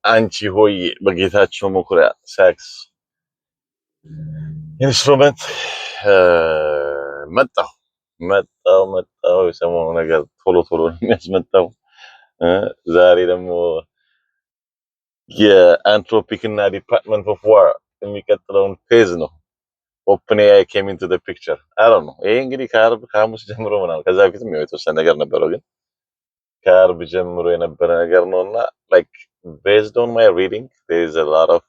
አንቺ ሆይ በጌታቸው መኩሪያ ሳክስ ኢንስትሩመንት መጣው መጣው የሰሞኑ ነገር ቶሎ ቶሎ ነው የሚያስመጣው። ዛሬ ደግሞ የአንትሮፒክ እና ዲፓርትመንት ኦፍ ዋር የሚቀጥለውን ፌዝ ነው። ኦፕን ኤአይ ኬም ኢንቱ ዘ ፒክቸር አይ ዶንት ኖ። ይሄ እንግዲህ ከሐሙስ ጀምሮ ምናምን ከዛ በፊትም የተወሰነ ነገር ነበረው፣ ግን ከአርብ ጀምሮ የነበረ ነገር ነውና ላይክ based on my reading there is a lot of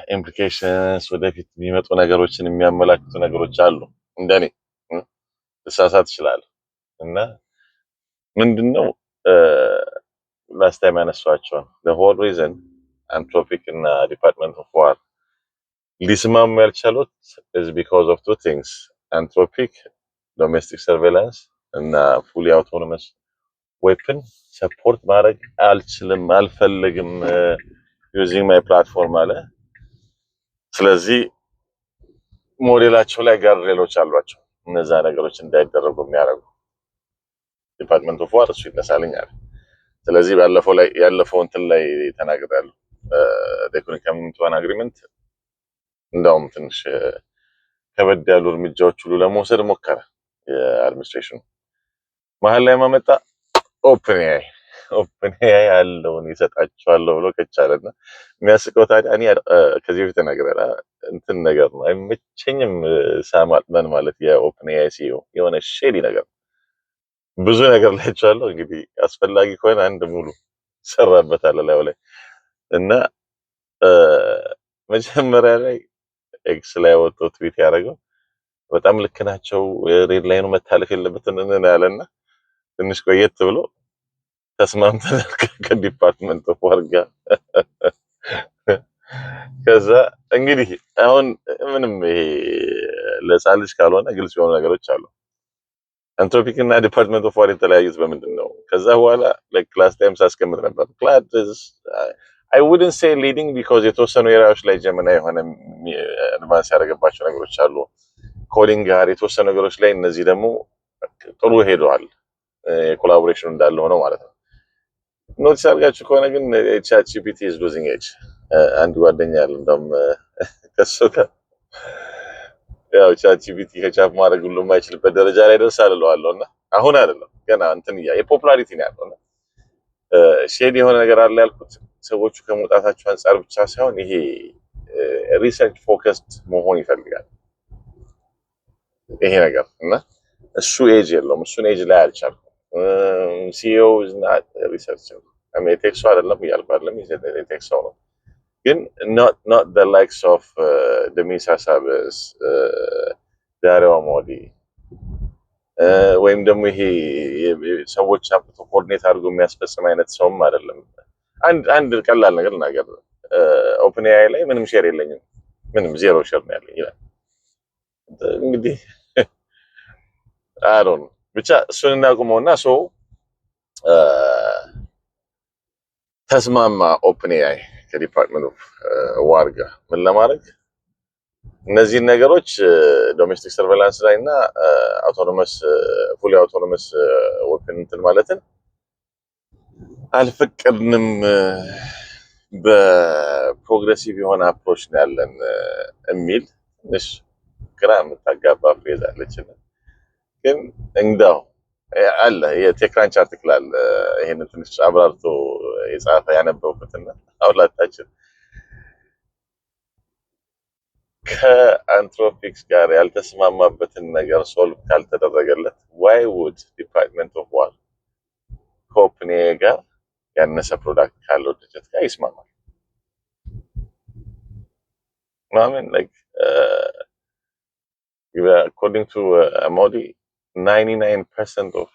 implications ወደፊት የሚመጡ ነገሮችን የሚያመላክቱ ነገሮች አሉ። እንደኔ ልሳሳት ይችላል እና ምንድነው ላስት ታይም ያነሷቸው the whole reason anthropic እና department of war ሊስማሙ ያልቻሉት is because of two things: anthropic domestic surveillance እና fully autonomous weapon support ማድረግ አልችልም አልፈልግም using my platform አለ። ስለዚህ ሞዴላቸው ላይ ጋርድሬሎች አሏቸው እነዛ ነገሮች እንዳይደረጉ የሚያደርጉ። ዲፓርትመንት ኦፍ ዋር እሱ ይነሳልኝ አለ። ስለዚህ ያለፈው እንትን ላይ ተናግሬያለሁ። ዴኮኒ ኮሚኒቲዋን አግሪመንት እንዳውም ትንሽ ከበድ ያሉ እርምጃዎች ሁሉ ለመውሰድ ሞከረ የአድሚኒስትሬሽኑ። መሀል ላይ ማመጣ ኦፕን ኤአይ ያለውን ይሰጣቸዋለሁ ብሎ ከቻለና የሚያስቀው ታዲያ እኔ ከዚህ በፊት ተናግሬያለሁ። እንትን ነገር ነው አይመቸኝም። ሳም አልትማን ማለት የኦፕን ኤአይ ሲኢኦ የሆነ ሼዲ ነገር ብዙ ነገር ላይቻለሁ። እንግዲህ አስፈላጊ ከሆነ አንድ ሙሉ ሰራበታል ላይ እና መጀመሪያ ላይ ኤክስ ላይ ወጥቶ ትዊት ያደረገው በጣም ልክ ናቸው፣ ሬድ ላይኑ መታለፍ የለበትም ያለና ትንሽ ቆየት ብሎ ተስማምተናል ከዲፓርትመንት ኦፍ ዋር ጋር። ከዛ እንግዲህ አሁን ምንም ይሄ ለሕፃን ልጅ ካልሆነ ግልጽ የሆኑ ነገሮች አሉ። አንትሮፒክ እና ዲፓርትመንት ኦፍ ዋር የተለያዩት በምንድን ነው? ከዛ በኋላ ክላስ ታይም ሳስቀምጥ ነበር ክላስ I wouldn't say leading because የተወሰኑ ኤሪያዎች ላይ ጀመና የሆነ አድቫንስ ያደረገባቸው ነገሮች አሉ። ኮዲንግ ጋር የተወሰኑ ነገሮች ላይ እነዚህ ደግሞ ጥሩ ሄደዋል። ኮላቦሬሽኑ እንዳለ ሆነው ማለት ነው። ኖቲስ አድርጋችሁ ከሆነ ግን ቻት ጂፒቲ is losing edge። አንድ ጓደኛ ያለ እንደውም ከሱ ጋር ያው ቻት ጂፒቲ ከቻፕ ማድረግ ሁሉ የማይችልበት ደረጃ ላይ ደርሳል እለዋለሁና አሁን አይደለም ገና እንትን የፖፑላሪቲ ነው ያለውና ሼድ የሆነ ነገር አለ ያልኩት ሰዎቹ ከመውጣታቸው አንፃር ብቻ ሳይሆን ይሄ ሪሰርች ፎከስድ መሆን ይፈልጋል ይሄ ነገር እና እሱ ኤጅ የለውም። እሱን ኤጅ ላይ አልቻልኩም። ሲኢኦ እና ሪሰርቸር ቴክሶ አይደለም እያልኩ አይደለም፣ ቴክሶ ነው ግን not the likes of ደሚስ ሀሳብስ ዳሪዮ ሞዲ ወይም ደግሞ ይሄ ሰዎች አምጥቶ ኮኦርዲኔት አድርጎ የሚያስፈጽም አይነት ሰውም አይደለም። አንድ ቀላል ነገር ኦፕን ኤአይ ላይ ምንም ሼር የለኝም፣ ምንም ዜሮ ሼር ነው ያለኝ ይላል። እንግዲህ አሮን ብቻ እሱን እናቁመውና ሰው ተስማማ ኦፕን ኤአይ ከዲፓርትመንት ኦፍ ዋር ጋር ምን ለማድረግ እነዚህን ነገሮች ዶሜስቲክ ሰርቬላንስ ላይ እና አውቶኖመስ ፉሊ አውቶኖመስ ዌፐን እንትን ማለትን አልፈቀድንም። በፕሮግሬሲቭ የሆነ አፕሮች ነው ያለን የሚል ትንሽ ግራ የምታጋባ ፍሬዝ አለች። ግን እንዳው አለ የቴክራንች አርቲክል አለ ይሄንን ትንሽ አብራርቶ የጻፈ ያነበብኩትና አውላታችን ከአንትሮፒክስ ጋር ያልተስማማበትን ነገር ሶልቭ ካልተደረገለት why would department of war ከኦፕን ኤአይ ጋር ያነሰ ፕሮዳክት ካለው ድርጅት ጋር ይስማማል? ማመን like according to Modi 99% of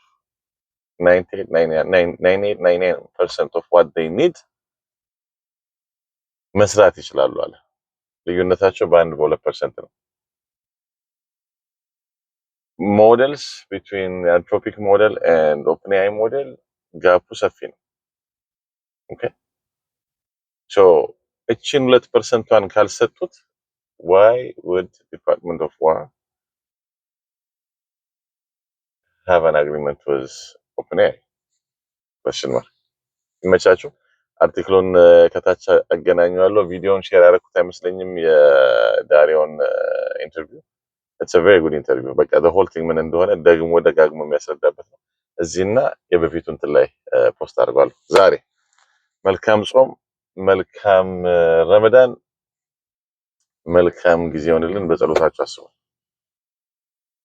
98.99% of what they need መስራት ይችላሉ አለ። ልዩነታቸው በ1 በ2% ነው። ሞዴልስ ቢትዊን አንትሮፒክ ሞዴል ኤንድ ኦፕንኤአይ ሞዴል ጋፑ ሰፊ ነው። ኦኬ ሶ እቺን 2%ን ካልሰጡት why would Department of War have an agreement with OpenAI? question mark ይመቻችሁ። አርቲክሉን ከታች አገናኘዋለሁ። ቪዲዮውን ሼር ያደረኩት አይመስለኝም የዳሪዮን ኢንተርቪው። it's a very good interview። በቃ the whole thing ምን እንደሆነ ደግሞ ደጋግሞ የሚያስረዳበት ነው። እዚህና የበፊቱ እንትን ላይ ፖስት አድርጓል። ዛሬ መልካም ጾም፣ መልካም ረመዳን፣ መልካም ጊዜ ሆነልን። በጸሎታችሁ አስቡ።